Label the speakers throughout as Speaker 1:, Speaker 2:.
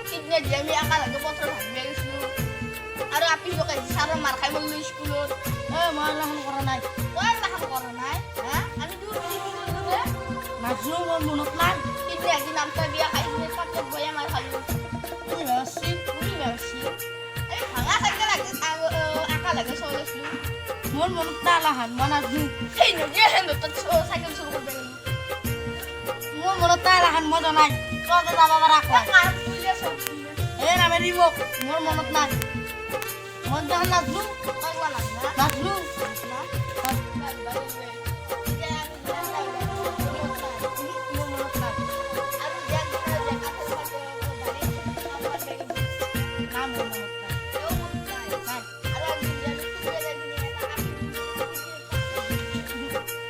Speaker 1: কিডনে দিয়ে আমি একেলগে পথৰ ভাবি গৈছিলোঁ আৰু আপি জোকে ছাৰৰ মাৰ খাই মই স্কুলত
Speaker 2: মই লাখন কৰা নাই
Speaker 1: তই লাখান কৰা নাই হা আমি দূৰ
Speaker 2: নাজনো মোৰ মনত নাই
Speaker 1: কিডনে আজি নাম তই বিয়া খাইছিলে পাছত বয়া মাৰ খালোঁ এই ভাঙা চাইকেল একেলগে চলাইছিলোঁ
Speaker 2: মোৰ মনত নাই লাখান মই নাজনো
Speaker 1: সেই নদীয়ে তাত চাইকেল চুৰ কৰিব গ'লোঁ
Speaker 2: মোৰ মনত নাই লাখান মই জনাই তই যাব পাৰা
Speaker 1: কাৰ তুলিয়ে চব
Speaker 2: এই নামেৰি মোক মোৰ মনত নাই মই দেখা নাজনো
Speaker 1: কইলা নাজনা
Speaker 2: নাজনো মোৰ মনত নাই না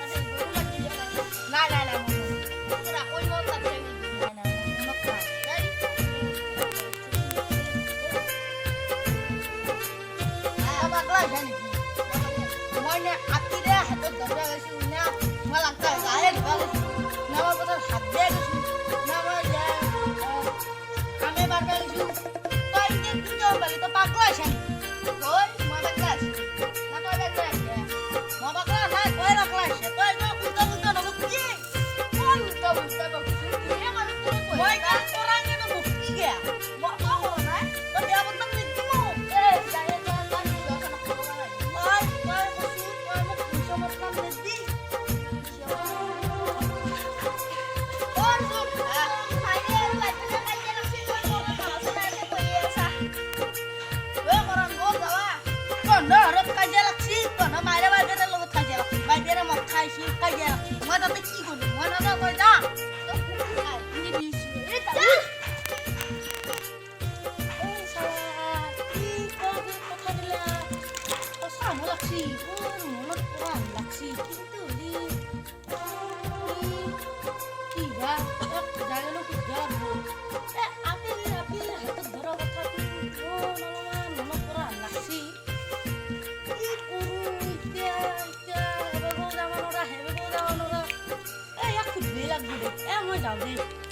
Speaker 2: মোৰ মনত নাই নাই নাই নাই মোৰ মনত নাই পাগলা হৈছে নেকি মই নে আপিৰে হাতত ধৰা গৈছোঁ নে মই লাগতা গায়ে ধৰা গৈছোঁ না মই পথত হাত দিয়ে গৈছোঁ না মই কামে বাৰবা গৈছোঁ তই এতিয়া কি যাব পাৰি তই পাগলা হৈছে নেকি মই পাগলা নাই তই পাগলা হৈছে তই একদম উল্টা উল্টা নবকি মই কাম কৰা নাই নবকি গেয়া তই বেয়া বদনাম নিদি মোক মই তাতে কি কৰিম মই নাযাওঁ তই যা মই যাওঁ দেই